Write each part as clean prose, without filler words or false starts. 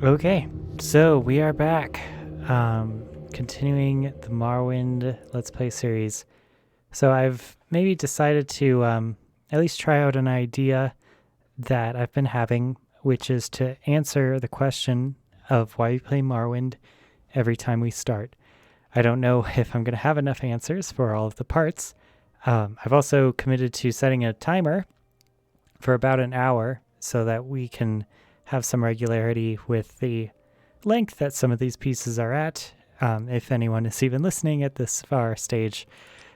Okay, so we are back, continuing the Morrowind Let's Play series. So I've maybe decided to at least try out an idea that I've been having, which is to answer the question of why we play Morrowind every time we start. I don't know if I'm going to have enough answers for all of the parts. I've also committed to setting a timer for about an hour so that we can have some regularity with the length that some of these pieces are at. If anyone is even listening at this far stage,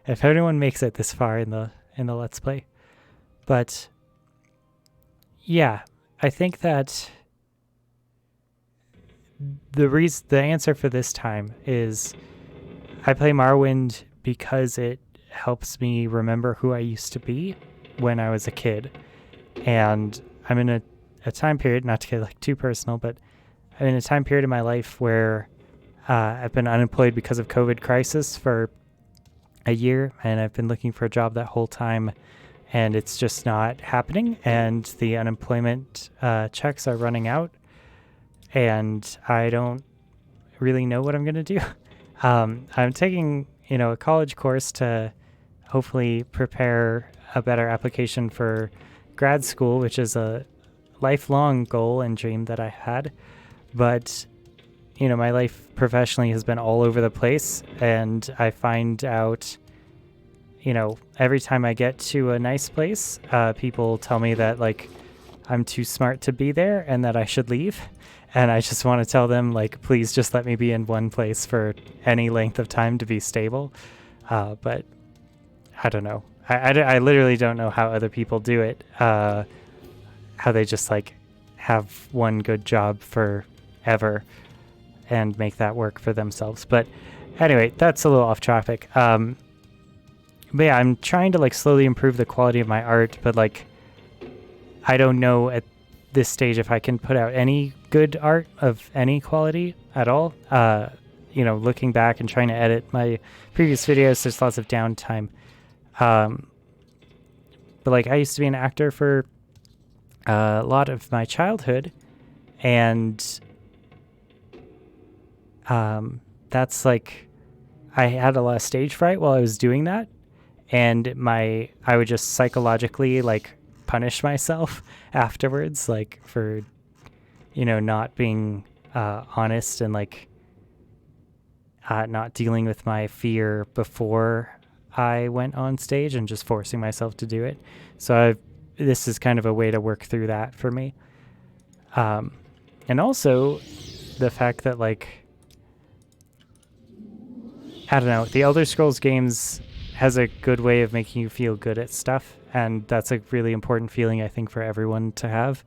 if anyone makes it this far in the Let's Play. But yeah, I think that the answer for this time is I play Morrowind because it helps me remember who I used to be when I was a kid. And I'm in a time period, not to get like too personal, but I'm in a time period in my life where I've been unemployed because of COVID crisis for a year, and I've been looking for a job that whole time, and it's just not happening, and the unemployment checks are running out, and I don't really know what I'm going to do. I'm taking, a college course to hopefully prepare a better application for grad school, which is a lifelong goal and dream that I had. But, my life professionally has been all over the place, and I find out, every time I get to a nice place, people tell me that, like, I'm too smart to be there and that I should leave. And I just want to tell them, like, please just let me be in one place for any length of time to be stable. But I don't know. I literally don't know how other people do it. How they just like have one good job forever and make that work for themselves. But anyway, that's a little off topic. But yeah, I'm trying to like slowly improve the quality of my art, but like I don't know at this stage if I can put out any good art of any quality at all. Looking back and trying to edit my previous videos, there's lots of downtime. But like I used to be an actor for a lot of my childhood, and that's like I had a lot of stage fright while I was doing that, and I would just psychologically like punish myself afterwards, like for not being honest and like not dealing with my fear before I went on stage and just forcing myself to do it. So this is kind of a way to work through that for me. And also the fact that like, I don't know, the Elder Scrolls games has a good way of making you feel good at stuff. And that's a really important feeling, I think, for everyone to have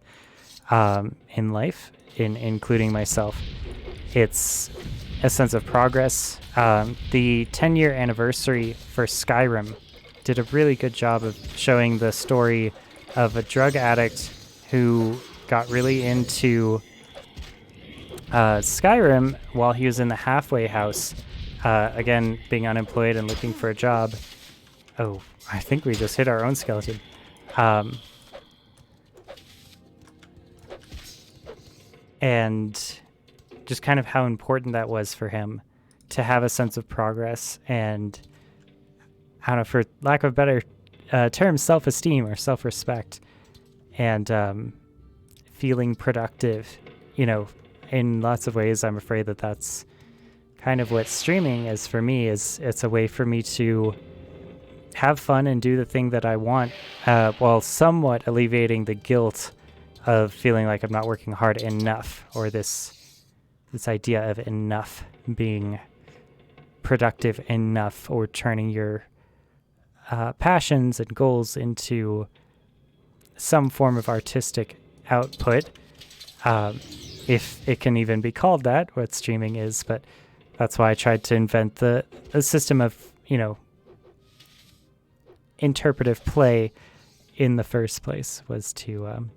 in life, including myself. It's a sense of progress. The 10-year anniversary for Skyrim did a really good job of showing the story of a drug addict who got really into Skyrim while he was in the halfway house, again, being unemployed and looking for a job. Oh, I think we just hit our own skeleton. And just kind of how important that was for him to have a sense of progress and, I don't know, for lack of a better term, self-esteem or self-respect, and feeling productive. In lots of ways, I'm afraid that that's kind of what streaming is for me. It's a way for me to have fun and do the thing that I want, while somewhat alleviating the guilt of feeling like I'm not working hard enough, or this idea of enough being productive enough, or turning your passions and goals into some form of artistic output, if it can even be called that, what streaming is. But that's why I tried to invent the system of, interpretive play in the first place, was to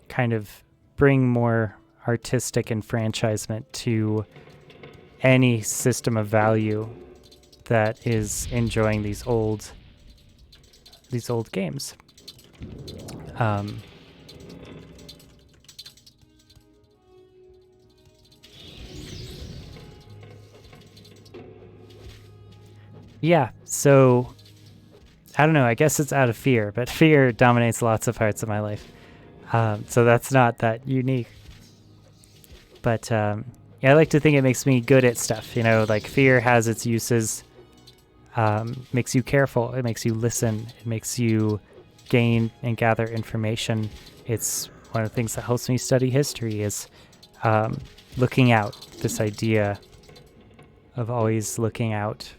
kind of bring more artistic enfranchisement to any system of value that is enjoying these old games. Yeah, so I don't know. I guess it's out of fear, but fear dominates lots of parts of my life. So that's not that unique. But yeah, I like to think it makes me good at stuff. You know, like fear has its uses. Makes you careful. It makes you listen. It makes you gain and gather information. It's one of the things that helps me study history is looking out. This idea of always looking out.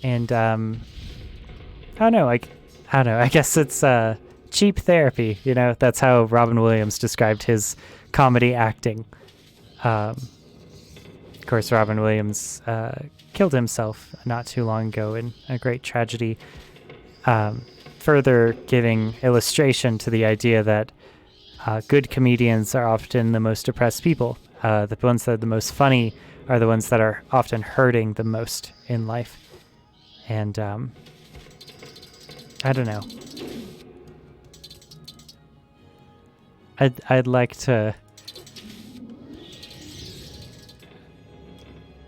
And I don't know. I don't know. I guess it's cheap therapy. You know, that's how Robin Williams described his comedy acting. Of course, Robin Williams killed himself not too long ago in a great tragedy. Further giving illustration to the idea that good comedians are often the most depressed people. The ones that are the most funny are the ones that are often hurting the most in life. And I don't know. I'd like to.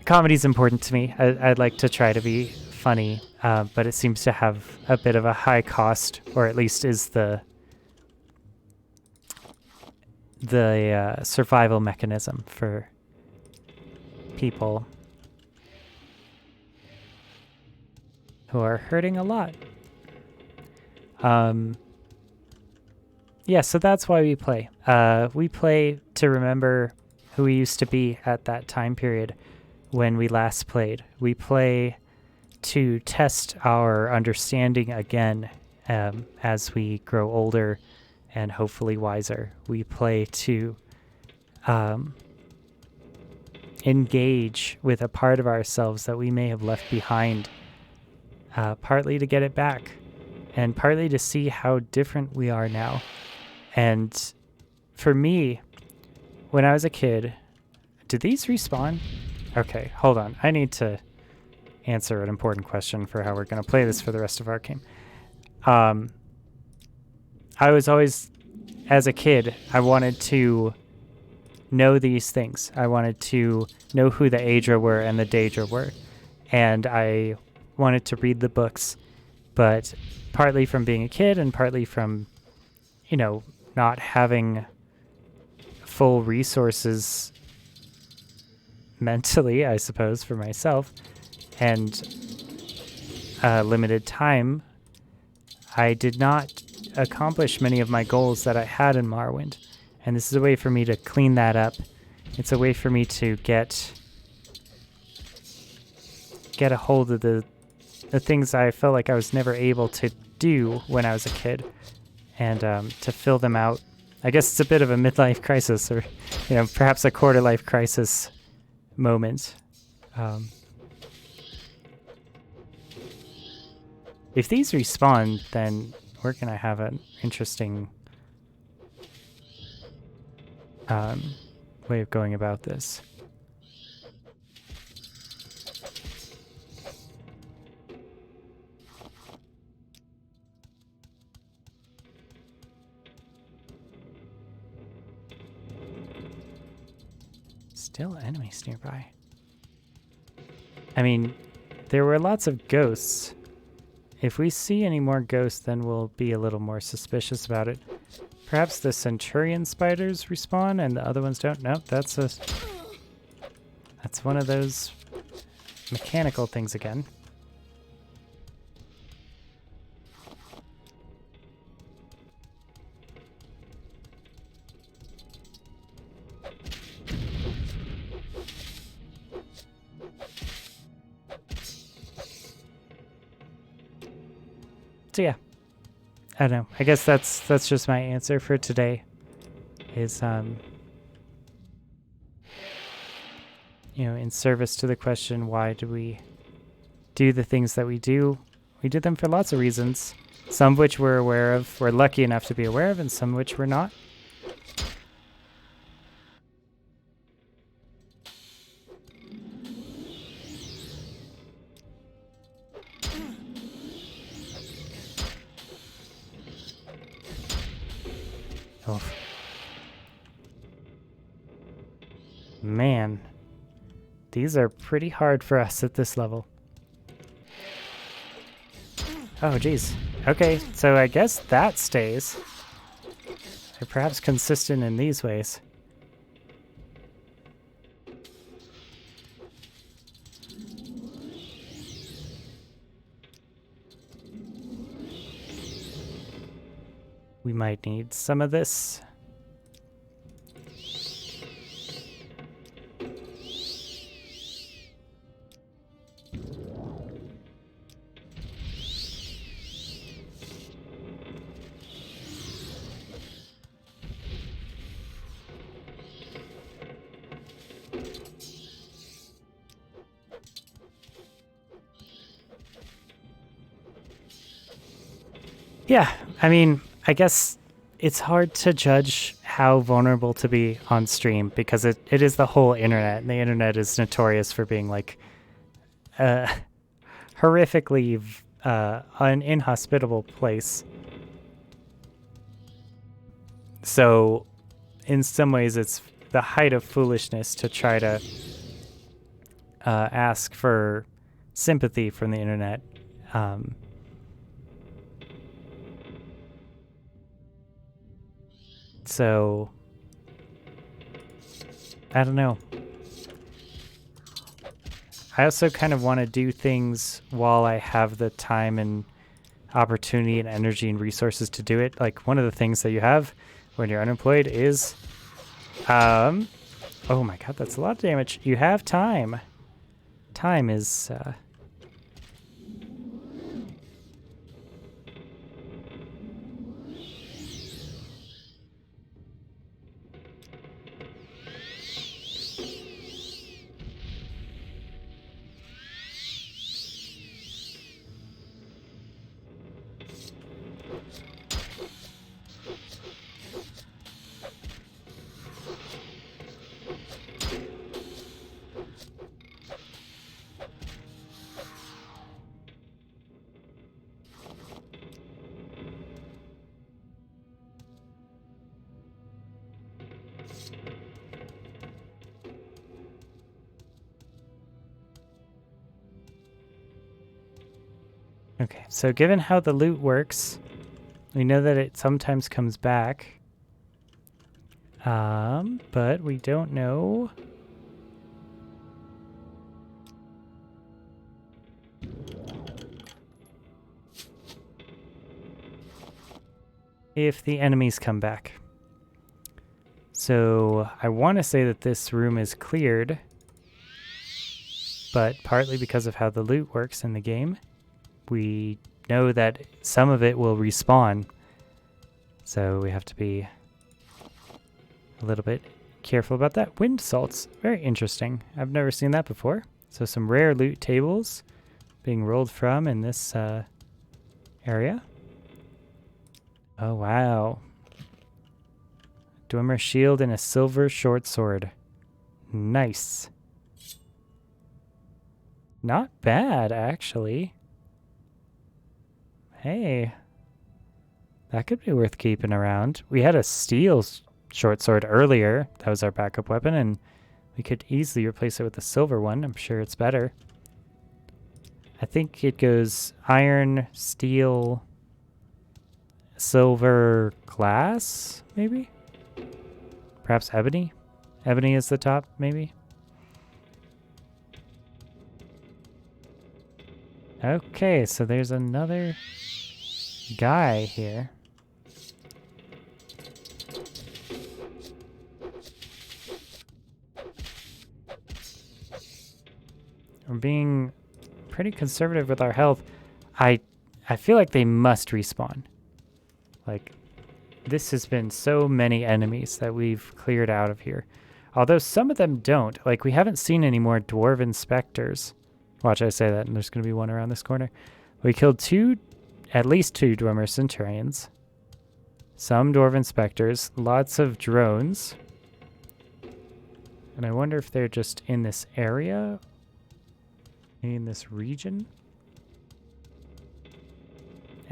Comedy's important to me. I'd like to try to be funny, but it seems to have a bit of a high cost, or at least is the survival mechanism for people who are hurting a lot. Yeah, so that's why we play. We play to remember who we used to be at that time period when we last played. We play to test our understanding again as we grow older and hopefully wiser. We play to engage with a part of ourselves that we may have left behind, partly to get it back and partly to see how different we are now. And for me, when I was a kid, did these respawn? Okay, hold on. I need to answer an important question for how we're going to play this for the rest of our game. I was always, as a kid, I wanted to know these things. I wanted to know who the Aedra were and the Daedra were. And I wanted to read the books, but partly from being a kid and partly from, you know, not having full resources mentally, I suppose, for myself, and limited time, I did not accomplish many of my goals that I had in Morrowind. And this is a way for me to clean that up. It's a way for me to get a hold of the things I felt like I was never able to do when I was a kid, and to fill them out. I guess it's a bit of a midlife crisis, or perhaps a quarter life crisis moment. If these respawn, then we're gonna have an interesting way of going about this. Still enemies nearby. I mean, there were lots of ghosts. If we see any more ghosts, then we'll be a little more suspicious about it. Perhaps the Centurion spiders respawn and the other ones don't? Nope, that's one of those mechanical things again. So yeah, I don't know. I guess that's just my answer for today. Is in service to the question, why do we do the things that we do? We do them for lots of reasons. Some of which we're aware of, we're lucky enough to be aware of, and some of which we're not. Oh. Man. These are pretty hard for us at this level. Oh, geez. Okay, so I guess that stays. They're perhaps consistent in these ways. We might need some of this. Yeah, I mean, I guess it's hard to judge how vulnerable to be on stream because it is the whole internet, and the internet is notorious for being like horrifically an inhospitable place. So in some ways it's the height of foolishness to try to ask for sympathy from the internet. So, I don't know. I also kind of want to do things while I have the time and opportunity and energy and resources to do it. Like, one of the things that you have when you're unemployed is, oh my god, that's a lot of damage. You have time. Time is, okay, so given how the loot works, we know that it sometimes comes back. But we don't know if the enemies come back. So I want to say that this room is cleared, but partly because of how the loot works in the game, we know that some of it will respawn. So we have to be a little bit careful about that. Wind salts, very interesting. I've never seen that before. So some rare loot tables being rolled from in this area. Oh, wow. Dwemer shield and a silver short sword. Nice. Not bad, actually. Hey. That could be worth keeping around. We had a steel short sword earlier. That was our backup weapon, and we could easily replace it with a silver one. I'm sure it's better. I think it goes iron, steel, silver, glass, maybe? Perhaps ebony? Ebony is the top, maybe? Okay, so there's another guy here. We're being pretty conservative with our health. I feel like they must respawn. Like, this has been so many enemies that we've cleared out of here. Although some of them don't. Like, we haven't seen any more dwarven specters. Watch, I say that, and there's going to be one around this corner. We killed at least two Dwemer Centurions. Some dwarven specters. Lots of drones. And I wonder if they're just in this area? In this region?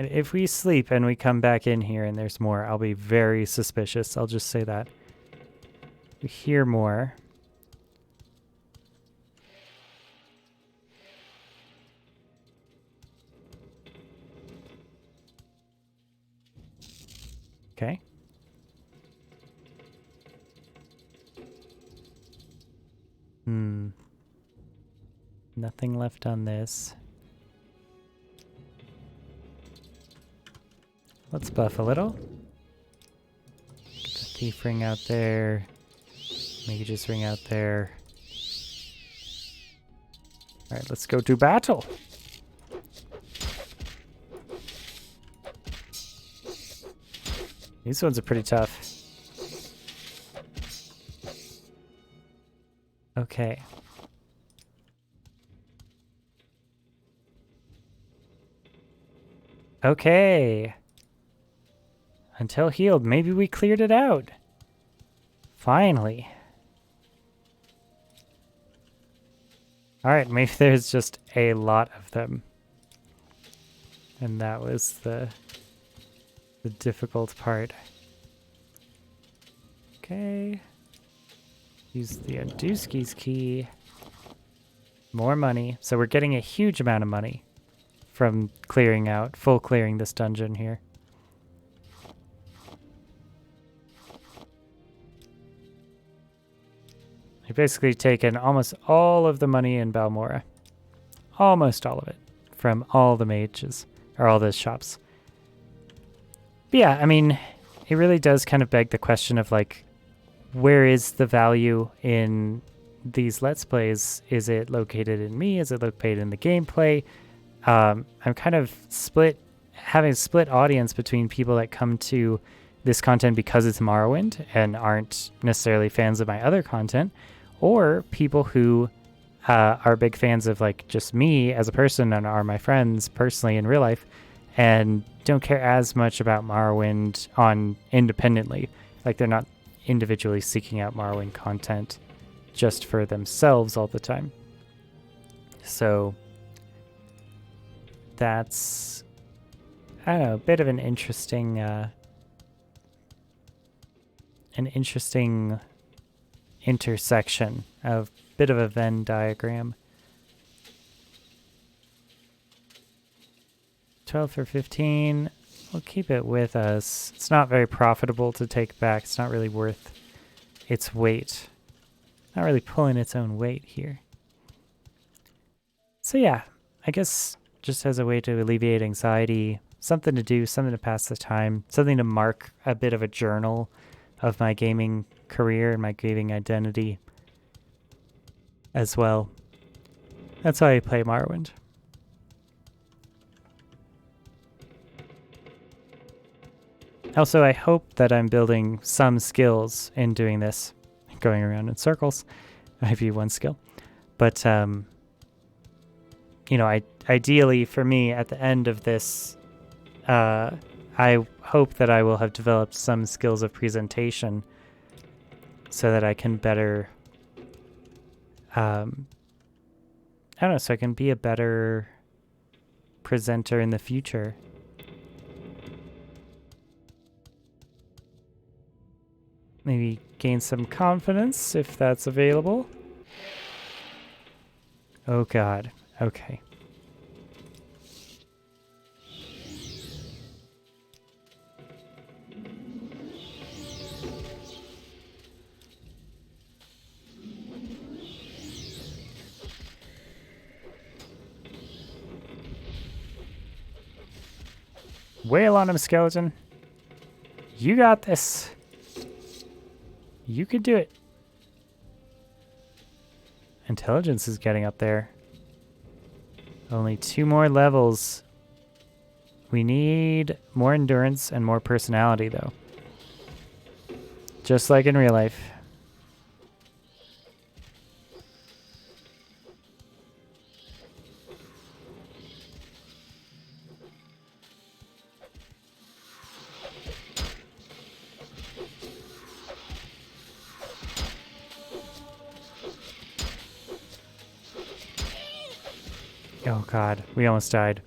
And if we sleep and we come back in here and there's more, I'll be very suspicious. I'll just say that. We hear more. Okay. Nothing left on this. Let's buff a little. Get the thief ring out there. Mage's ring out there. Alright, let's go to battle. These ones are pretty tough. Okay. Okay. Until healed. Maybe we cleared it out. Finally. Alright, maybe there's just a lot of them. And that was the difficult part. Okay. Use the Aduski's key. More money. So we're getting a huge amount of money from full clearing this dungeon here. I've basically taken almost all of the money in Balmora. Almost all of it. From all the mages, or all the shops. But yeah, I mean, it really does kind of beg the question of like, where is the value in these Let's Plays? Is it located in me? Is it located in the gameplay? I'm kind of having a split audience between people that come to this content because it's Morrowind and aren't necessarily fans of my other content, or people who are big fans of like just me as a person and are my friends personally in real life and don't care as much about Morrowind independently. Like they're not individually seeking out Morrowind content just for themselves all the time. So that's, I don't know, a bit of an interesting intersection of bit of a Venn diagram. 12 for 15. We'll keep it with us. It's not very profitable to take back. It's not really worth its weight. Not really pulling its own weight here. So yeah, I guess just as a way to alleviate anxiety, something to do, something to pass the time, something to mark a bit of a journal of my gaming career and my gaming identity as well. That's how I play Morrowind. Also, I hope that I'm building some skills in doing this. Going around in circles. I view one skill. But, you know, ideally for me at the end of this, I hope that I will have developed some skills of presentation so that I can better, I don't know, so I can be a better presenter in the future. Maybe gain some confidence if that's available. Oh God, okay. Wail on him, skeleton. You got this. You could do it. Intelligence is getting up there. Only 2 more levels. We need more endurance and more personality, though. Just like in real life. Oh God, we almost died.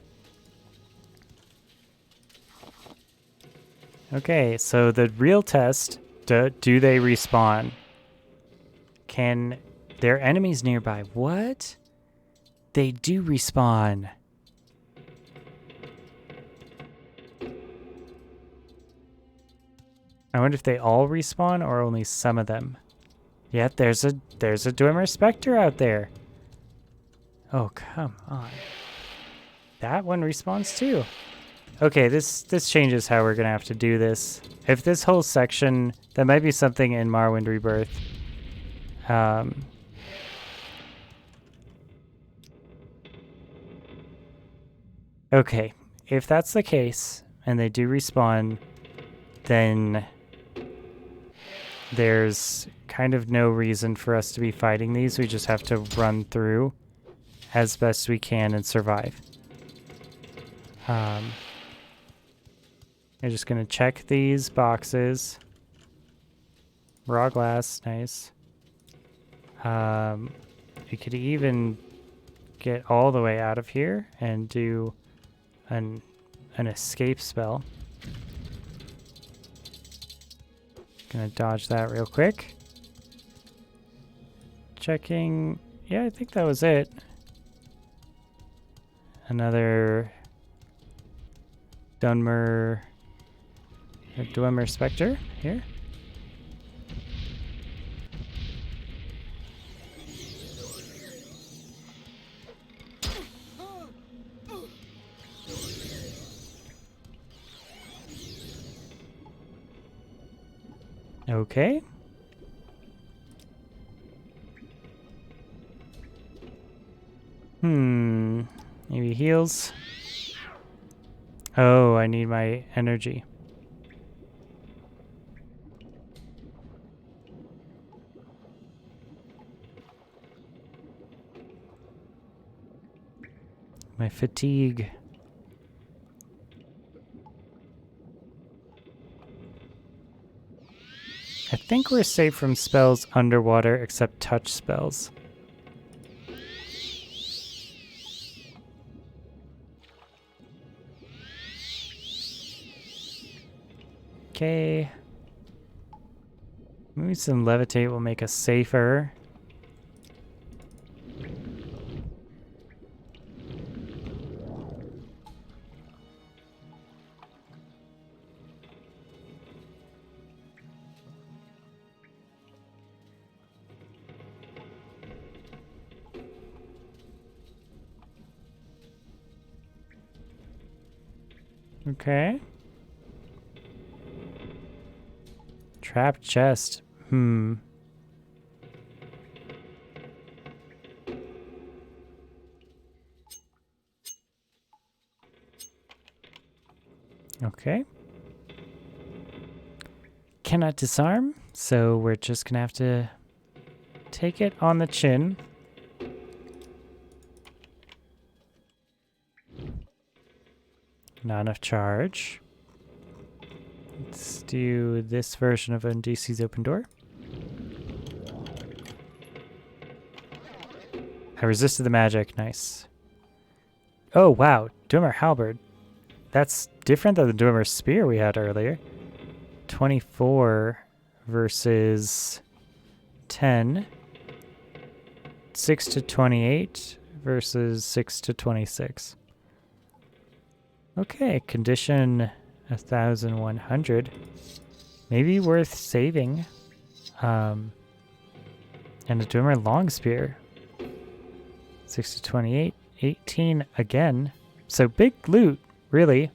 Okay, so the real test, do they respawn? Can their enemies nearby? What? They do respawn. I wonder if they all respawn or only some of them. Yeah, there's a Dwemer Spectre out there. Oh, come on. That one respawns too. Okay, this changes how we're gonna have to do this. If this whole section, that might be something in Morrowind Rebirth. Okay, if that's the case, and they do respawn, then there's kind of no reason for us to be fighting these. We just have to run through as best we can and survive. I'm just gonna check these boxes. Raw glass, nice. We could even get all the way out of here and do an escape spell. Gonna dodge that real quick. Checking. Yeah, I think that was it. Another Dwemer Spectre here. Okay. Maybe heals. Oh, I need my energy. My fatigue. I think we're safe from spells underwater except touch spells. Okay. Maybe some levitate will make us safer. Okay. Trapped chest. Okay. Cannot disarm, so we're just gonna have to take it on the chin. Not enough charge. Let's do this version of NDC's open door. I resisted the magic. Nice. Oh, wow. Dwemer Halberd. That's different than the Dwemer Spear we had earlier. 24 versus 10. 6 to 28 versus 6 to 26. Okay, condition 1100. Maybe worth saving. And a Dwemer Long Spear. 6 to 28. 18 again. So big loot, really.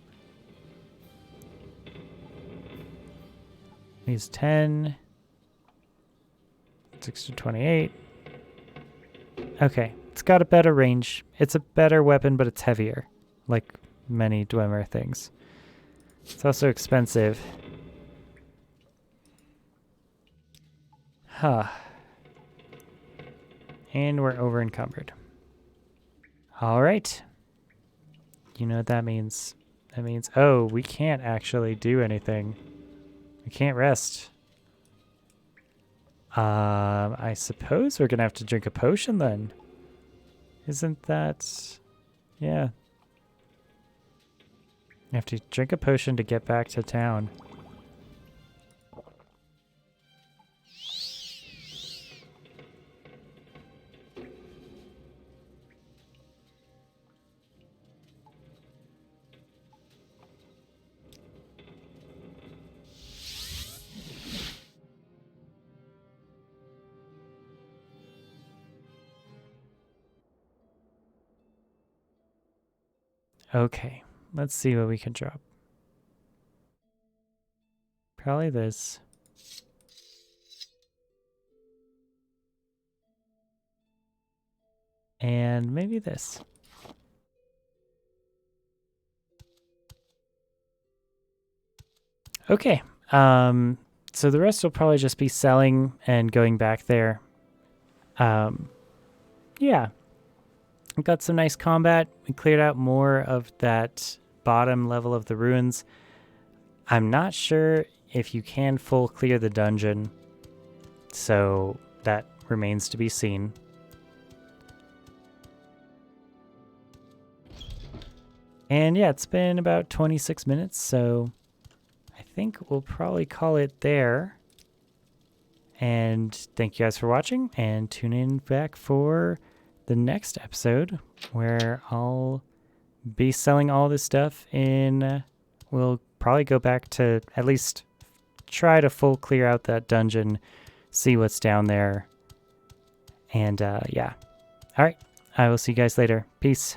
He's 10. 6 to 28. Okay, it's got a better range. It's a better weapon, but it's heavier. Like many Dwemer things. It's also expensive. Huh. And we're over encumbered. All right. You know what that means. That means, oh, we can't actually do anything. We can't rest. I suppose we're gonna have to drink a potion then. Isn't that... Yeah. You have to drink a potion to get back to town. Okay, let's see what we can drop. Probably this. And maybe this. Okay, so the rest will probably just be selling and going back there. Yeah, we got some nice combat. We cleared out more of that bottom level of the ruins. I'm not sure if you can full clear the dungeon, so that remains to be seen. And yeah, it's been about 26 minutes, so I think we'll probably call it there. And thank you guys for watching, and tune in back for the next episode where I'll be selling all this stuff in. We'll probably go back to at least try to full clear out that dungeon, see what's down there. And yeah. All right. I will see you guys later. Peace.